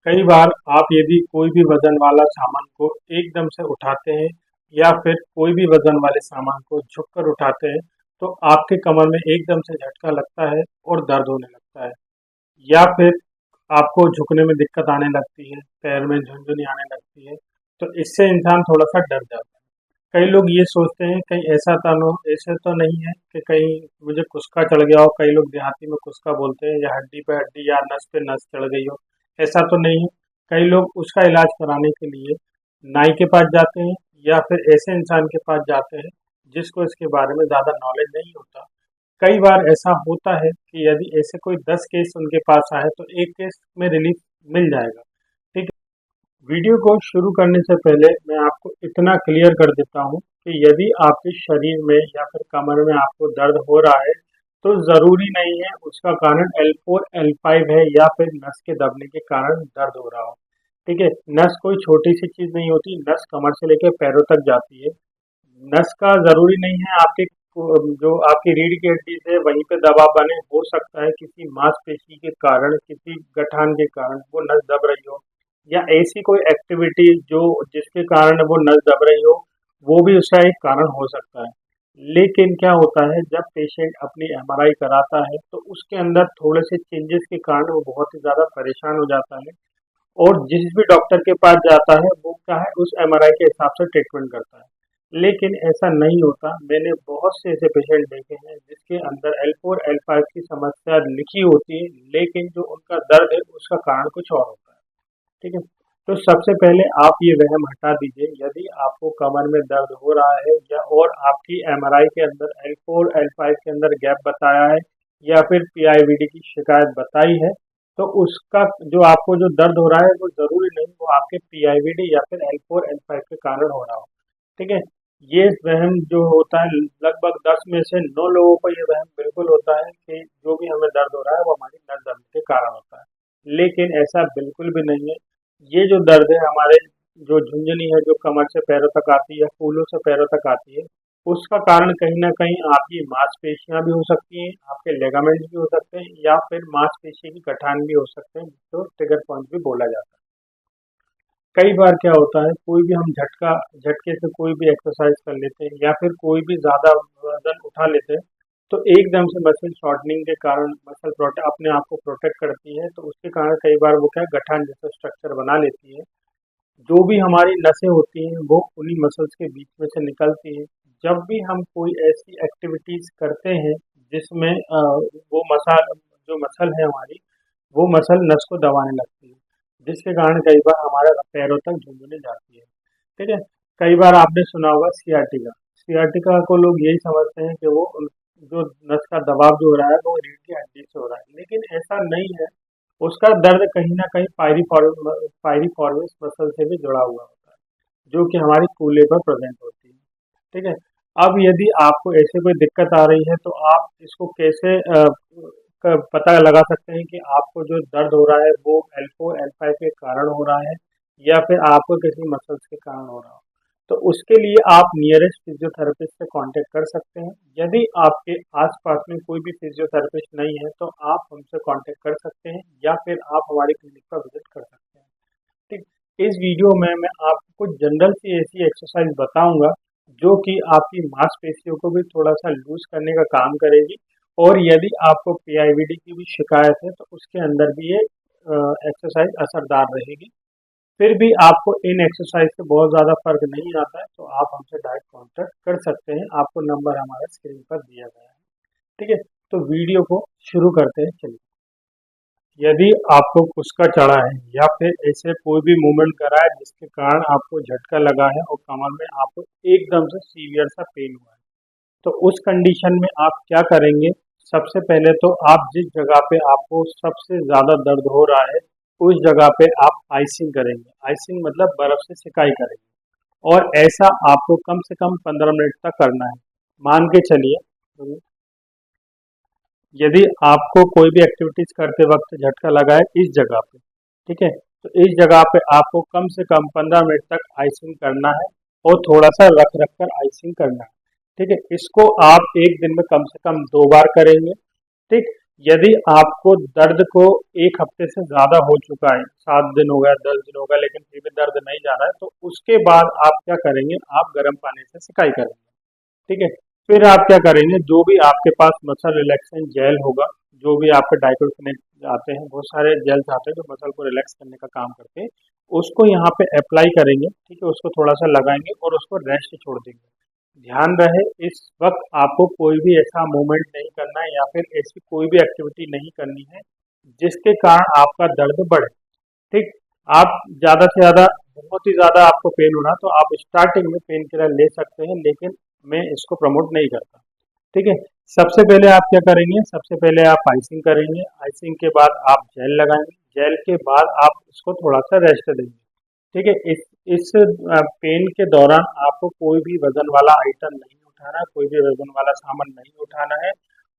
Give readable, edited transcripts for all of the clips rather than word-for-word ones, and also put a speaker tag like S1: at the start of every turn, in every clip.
S1: कई बार आप यदि कोई भी वजन वाला सामान को एकदम से उठाते हैं या फिर कोई भी वजन वाले सामान को झुककर उठाते हैं तो आपके कमर में एकदम से झटका लगता है और दर्द होने लगता है, या फिर आपको झुकने में दिक्कत आने लगती है, पैर में झुनझुनी आने लगती है। तो इससे इंसान थोड़ा-सा डर जाता है। कई लोग ये सोचते हैं कहीं ऐसा तो नहीं है कि कहीं मुझे खुसका चढ़ गया हो, कई लोग देहाती में खुसका बोलते हैं, या हड्डी पे हड्डी या नस पे नस चढ़ गई हो, ऐसा तो नहीं है। कई लोग उसका इलाज कराने के लिए नाई के पास जाते हैं या फिर ऐसे इंसान के पास जाते हैं जिसको इसके बारे में ज़्यादा नॉलेज नहीं होता। कई बार ऐसा होता है कि यदि ऐसे कोई 10 केस उनके पास आए तो एक केस में रिलीफ मिल जाएगा। ठीक है? वीडियो को शुरू करने से पहले मैं आपको इतना क्लियर कर देता हूँ कि यदि आपके शरीर में या फिर कमर में आपको दर्द हो रहा है तो ज़रूरी नहीं है उसका कारण L4 L5 है या फिर नस के दबने के कारण दर्द हो रहा हो। ठीक है? नस कोई छोटी सी चीज़ नहीं होती, नस कमर से लेकर पैरों तक जाती है। नस का ज़रूरी नहीं है आपके जो आपकी रीढ़ की हड्डी से वहीं पे दबाव बने, हो सकता है किसी मांसपेशी के कारण, किसी गठान के कारण वो नस दब रही हो, या ऐसी कोई एक्टिविटी जो जिसके कारण वो नस दब रही हो, वो भी उसका एक कारण हो सकता है। लेकिन क्या होता है जब पेशेंट अपनी एमआरआई कराता है तो उसके अंदर थोड़े से चेंजेस के कारण वो बहुत ही ज़्यादा परेशान हो जाता है, और जिस भी डॉक्टर के पास जाता है वो क्या है उस एमआरआई के हिसाब से ट्रीटमेंट करता है। लेकिन ऐसा नहीं होता। मैंने बहुत से ऐसे पेशेंट देखे हैं जिसके अंदर L4 L5 की समस्या लिखी होती है, लेकिन जो उनका दर्द है उसका कारण कुछ और होता है। ठीक है? तो सबसे पहले आप ये वहम हटा दीजिए, यदि आपको कमर में दर्द हो रहा है या और आपकी एमआरआई के अंदर L4 L5 के अंदर गैप बताया है या फिर पीआईवीडी की शिकायत बताई है, तो उसका जो आपको जो दर्द हो रहा है वो ज़रूरी नहीं वो आपके पीआईवीडी या फिर L4 L5 के कारण हो रहा हो। ठीक है? ये वहम जो होता है लगभग 10 में से 9 लोगों को ये वहम बिल्कुल होता है कि जो भी हमें दर्द हो रहा है वो हमारी नस दबने के कारण होता है। लेकिन ऐसा बिल्कुल भी नहीं है। ये जो दर्द है हमारे जो झुनझुनी है जो कमर से पैरों तक आती है, फूलों से पैरों तक आती है, उसका कारण कहीं न कहीं आपकी मांसपेशियाँ भी हो सकती हैं, आपके लिगामेंट्स भी हो सकते हैं या फिर मांसपेशी की गठान भी हो सकते हैं, जिसको ट्रिगर पॉइंट भी बोला जाता है। कई बार क्या होता है कोई भी हम झटके से कोई भी एक्सरसाइज कर लेते हैं या फिर कोई भी ज़्यादा वज़न उठा लेते हैं, तो एकदम से मसल शॉर्टनिंग के कारण मसल अपने आप को प्रोटेक्ट करती है, तो उसके कारण कई बार वो क्या है गठान जैसा स्ट्रक्चर बना लेती है। जो भी हमारी नसें होती हैं वो उन्हीं मसल्स के बीच में से निकलती हैं। जब भी हम कोई ऐसी एक्टिविटीज़ करते हैं जिसमें वो जो मसल है हमारी, वो मसल नस को दबाने लगती है, जिसके कारण कई बार हमारे पैरों तक झुनझुनी जाती है। ठीक है? कई बार आपने सुना होगा सियाटिका। सियाटिका को लोग यही समझते हैं कि वो जो नस का दबाव जो हो रहा है वो रीढ़ की हड्डी से हो रहा है, लेकिन ऐसा नहीं है। उसका दर्द कहीं न कहीं पाइरिफॉर्मिस मसल से भी जुड़ा हुआ होता है, जो कि हमारी कूल्हे पर प्रेज़ेंट होती है। ठीक है? अब यदि आपको ऐसे कोई दिक्कत आ रही है तो आप इसको कैसे पता लगा सकते हैं कि आपको जो दर्द हो रहा है वो L4 L5 के कारण हो रहा है या फिर आपको किसी मसल्स के कारण हो रहा हो। तो उसके लिए आप नियरेस्ट फिजियोथेरेपिस्ट से कांटेक्ट कर सकते हैं। यदि आपके आस-पास में कोई भी फिजियोथेरेपिस्ट नहीं है तो आप हमसे कांटेक्ट कर सकते हैं या फिर आप हमारी क्लिनिक पर विज़िट कर सकते हैं। ठीक, इस वीडियो में मैं आपको कुछ जनरल सी ऐसी एक्सरसाइज बताऊंगा जो कि आपकी मांसपेशियों को भी थोड़ा-सा लूज़ करने का काम करेगी, और यदि आपको पीआईवीडी की भी शिकायत है तो उसके अंदर भी ये एक्सरसाइज असरदार रहेगी। फिर भी आपको इन एक्सरसाइज से बहुत ज़्यादा फ़र्क नहीं आता है तो आप हमसे डायरेक्ट कॉन्टैक्ट कर सकते हैं। आपको नंबर हमारा स्क्रीन पर दिया गया है। ठीक है? तो वीडियो को शुरू करते हैं, चलिए। यदि आपको उसका चढ़ा है या फिर ऐसे कोई भी मूवमेंट करा है जिसके कारण आपको झटका लगा है और कमर में आपको एकदम से सीवियर सा पेन हुआ है, तो उस कंडीशन में आप क्या करेंगे? सबसे पहले तो आप जिस जगह पे आपको सबसे ज़्यादा दर्द हो रहा है, उस जगह पे आप आइसिंग करेंगे। आइसिंग मतलब बर्फ़ से सिकाई करेंगे, और ऐसा आपको कम से कम 15 मिनट तक करना है। मान के चलिए यदि आपको कोई भी एक्टिविटीज़ करते वक्त झटका लगा है इस जगह पे, ठीक है? तो इस जगह पे आपको कम से कम 15 मिनट तक आइसिंग करना है और थोड़ा-सा रख-रख कर आइसिंग करना है, ठीक है? इसको आप 1 दिन में कम से कम 2 बार करेंगे, ठीक? यदि आपको दर्द को 1 हफ्ते से ज़्यादा हो चुका है, 7 दिन हो गया, 10 दिन हो गया, लेकिन फिर भी दर्द नहीं जा रहा है, तो उसके बाद आप क्या करेंगे, आप गर्म पानी से सिकाई करेंगे। ठीक है। फिर आप क्या करेंगे, जो भी आपके पास मसल रिलैक्सेशन जेल होगा, जो भी आपके डाइक्लोफिनेक आते हैं, बहुत सारे जेल्स आते हैं जो मसल को रिलैक्स करने का काम करते हैं, उसको यहाँ पे अप्लाई करेंगे। ठीक है, उसको थोड़ा सा लगाएंगे और उसको रेस्ट छोड़ देंगे। ध्यान रहे, इस वक्त आपको कोई भी ऐसा मूवमेंट नहीं करना है या फिर ऐसी कोई भी एक्टिविटी नहीं करनी है जिसके कारण आपका दर्द बढ़े। ठीक। आप ज़्यादा से ज़्यादा, बहुत ही ज़्यादा आपको पेन हो रहा तो आप स्टार्टिंग में पेन किलर ले सकते हैं, लेकिन मैं इसको प्रमोट नहीं करता। ठीक है। सबसे पहले आप क्या करेंगे, सबसे पहले आप आइसिंग करेंगे, आइसिंग के बाद आप जेल लगाएंगे, जेल के बाद आप उसको थोड़ा सा रेस्ट देंगे। ठीक है। इस पेन के दौरान आपको कोई भी वजन वाला आइटम नहीं उठाना है, कोई भी वजन वाला सामान नहीं उठाना है,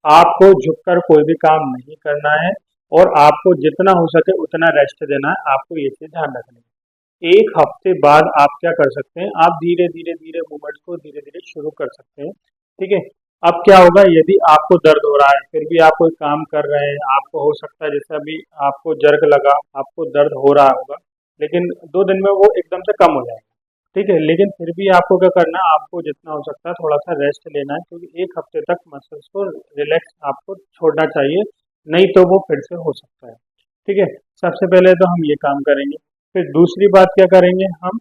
S1: आपको झुककर कोई भी काम नहीं करना है, और आपको जितना हो सके उतना रेस्ट देना है। आपको ये चीज ध्यान रखनी है। 1 हफ्ते बाद आप क्या कर सकते हैं, आप धीरे धीरे धीरे मूवमेंट को धीरे धीरे शुरू कर सकते हैं। ठीक है। अब क्या होगा, यदि आपको दर्द हो रहा है फिर भी आप कोई काम कर रहे हैं, आपको हो सकता है जैसे अभी आपको जर्क लगा, आपको दर्द हो रहा होगा, लेकिन 2 दिन में वो एकदम से कम हो जाएगा। ठीक है, लेकिन फिर भी आपको क्या करना है, आपको जितना हो सकता है थोड़ा सा रेस्ट लेना है, क्योंकि 1 हफ्ते तक मसल्स को रिलैक्स आपको छोड़ना चाहिए, नहीं तो वो फिर से हो सकता है। ठीक है। सबसे पहले तो हम ये काम करेंगे। फिर दूसरी बात क्या करेंगे हम,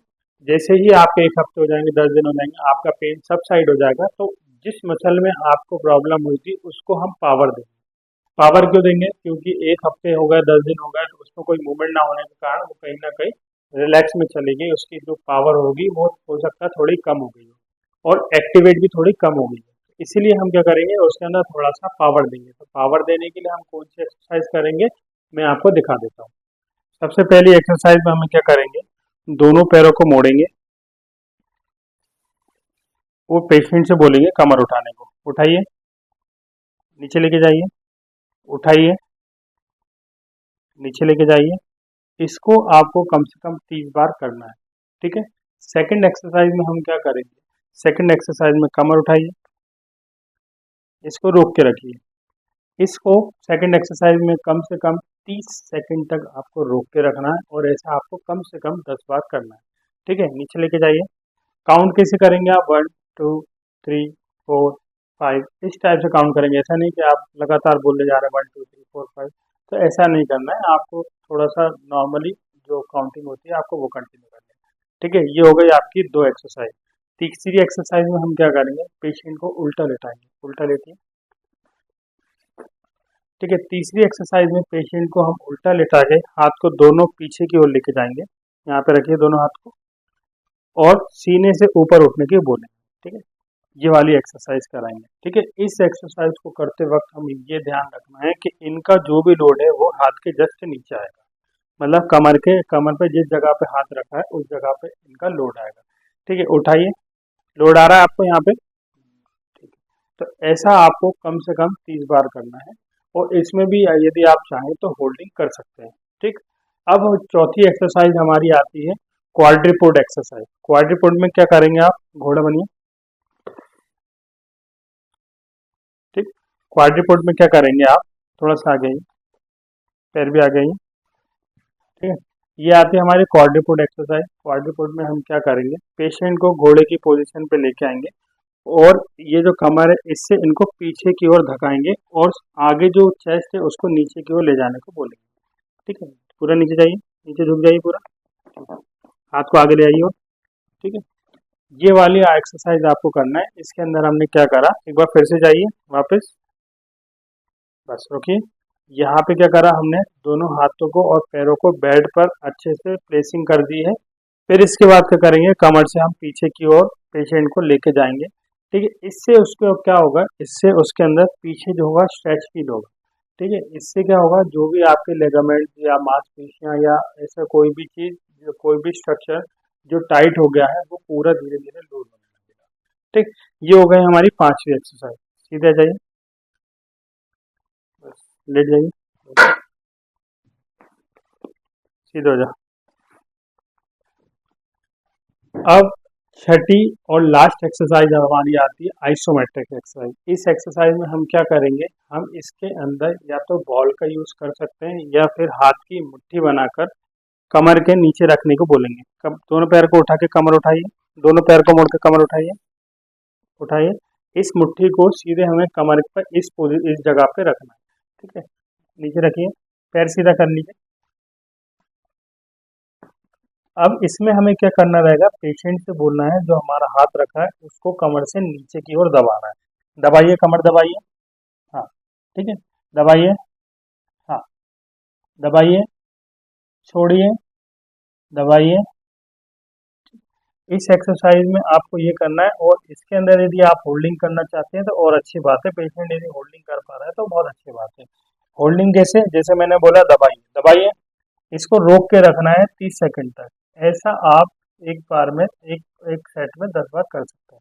S1: जैसे ही आपके 1 हफ्ते हो जाएंगे, 10 दिन हो जाएंगे, आपका पेन सब साइड हो जाएगा, तो जिस मसल में आपको प्रॉब्लम हुई थी उसको हम पावर देंगे। पावर क्यों देंगे, क्योंकि 1 हफ्ते हो गए, 10 दिन हो गए, तो उसमें कोई मूवमेंट ना होने के कारण वो कहीं ना कहीं रिलैक्स में चली गई, उसकी जो पावर होगी वो हो सकता है थोड़ी कम हो गई हो, और एक्टिवेट भी थोड़ी कम हो गई है। इसीलिए हम क्या करेंगे, उसके अंदर थोड़ा सा पावर देंगे। तो पावर देने के लिए हम कौन सी एक्सरसाइज करेंगे, मैं आपको दिखा देता हूँ। सबसे पहली एक्सरसाइज में हम क्या करेंगे, दोनों पैरों को मोड़ेंगे, वो पेशेंट से बोलेंगे कमर उठाने को, उठाइए, नीचे लेके जाइए, उठाइए, नीचे लेके जाइए। इसको आपको कम से कम 30 बार करना है। ठीक है। सेकंड एक्सरसाइज में हम क्या करेंगे, सेकंड एक्सरसाइज में कमर उठाइए, इसको रोक के रखिए। इसको सेकंड एक्सरसाइज में कम से कम 30 सेकंड तक आपको रोक के रखना है, और ऐसा आपको कम से कम 10 बार करना है। ठीक है, नीचे लेके जाइए। काउंट कैसे करेंगे आप, 1 2 3 4 5, इस टाइप से काउंट करेंगे। ऐसा नहीं कि आप लगातार बोलने जा रहे हैं 1 2 3 4 5, तो ऐसा नहीं करना है आपको, थोड़ा सा नॉर्मली जो काउंटिंग होती है आपको वो कंटिन्यू करनी है। ठीक है, ये हो गई आपकी 2 एक्सरसाइज। तीसरी एक्सरसाइज में हम क्या करेंगे, पेशेंट को उल्टा लेटाएंगे, उल्टा लेटिए। ठीक है, तीसरी एक्सरसाइज में पेशेंट को हम उल्टा लेटा के हाथ को दोनों पीछे की ओर लेके जाएंगे, यहाँ पे रखिए दोनों हाथ को, और सीने से ऊपर उठने की बोलेंगे। ठीक है, ये वाली एक्सरसाइज कराएंगे। ठीक है, इस एक्सरसाइज को करते वक्त हमें ये ध्यान रखना है कि इनका जो भी लोड है वो हाथ के जस्ट नीचे आएगा, मतलब कमर पे जिस जगह पे हाथ रखा है उस जगह पे इनका लोड आएगा। ठीक है, उठाइए, लोड आ रहा है आपको यहाँ पे। ठीक है, तो ऐसा आपको कम से कम 30 बार करना है, और इसमें भी यदि आप चाहें तो होल्डिंग कर सकते हैं। ठीक। अब चौथी एक्सरसाइज हमारी आती है क्वाड्रिपोड एक्सरसाइज। क्वाड्रिपोड में क्या करेंगे, आप घोड़ा बनिए। ठीक। क्वाड्रिपोड में क्या करेंगे, आप थोड़ा सा आगे आइए, पैर भी आगे आइए। ठीक है, ये आती है हमारी क्वाड्रिपोड एक्सरसाइज। क्वाड्रिपोड में हम क्या करेंगे, पेशेंट को घोड़े की पोजीशन पे लेके आएंगे, और ये जो कमर है इससे इनको पीछे की ओर धकाएंगे, और आगे जो चेस्ट है उसको नीचे की ओर ले जाने को बोलेंगे। ठीक है, पूरा नीचे जाइए, नीचे झुक जाइए पूरा, हाथ को आगे ले आइए और। ठीक है, ये वाली एक्सरसाइज आपको करना है। इसके अंदर हमने क्या करा, एक बार फिर से जाइए वापस, बस रुकिए। यहाँ पे क्या करा हमने, दोनों हाथों को और पैरों को बेड पर अच्छे से प्लेसिंग कर दी है। फिर इसके बाद क्या करेंगे, कमर से हम पीछे की ओर पेशेंट को लेके जाएंगे। ठीक है, इससे उसको क्या होगा, इससे उसके अंदर पीछे जो होगा स्ट्रेच फील होगा। ठीक है, इससे क्या होगा, जो भी आपके लेगामेंट या मांसपेशियां या ऐसा कोई भी चीज, जो कोई भी स्ट्रक्चर जो टाइट हो गया है वो पूरा धीरे धीरे लूज होने लगेगा। ठीक, ये हो गई हमारी पांचवी एक्सरसाइज। सीधे आ जाइए, बस लेट जाइए, सीधे हो जाओ। अब छठी और लास्ट एक्सरसाइज हमारी आती है आइसोमेट्रिक एक्सरसाइज। इस एक्सरसाइज में हम क्या करेंगे, हम इसके अंदर या तो बॉल का यूज कर सकते हैं या फिर हाथ की मुट्ठी बनाकर कमर के नीचे रखने को बोलेंगे। दोनों पैर को उठा के कमर उठाइए, दोनों पैर को मोड़ के कमर उठाइए, उठाइए। इस मुट्ठी को सीधे हमें कमर पर इस जगह पे रखना है, ठीक है। नीचे रखिए, पैर सीधा कर लीजिए। अब इसमें हमें क्या करना रहेगा, पेशेंट से बोलना है जो हमारा हाथ रखा है उसको कमर से नीचे की ओर दबाना है। दबाइए, कमर दबाइए, हाँ, ठीक है, दबाइए, हाँ, दबाइए, छोड़िए, दबाइए। इस एक्सरसाइज में आपको ये करना है, और इसके अंदर यदि आप होल्डिंग करना चाहते हैं तो और अच्छी बात है, पेशेंट यदि होल्डिंग कर पा रहा है तो बहुत अच्छी बात है। होल्डिंग कैसे, जैसे मैंने बोला दबाइए, दबाइए, इसको रोक के रखना है 30 सेकंड तक। ऐसा आप एक बार में एक एक सेट में 10 बार कर सकते हैं।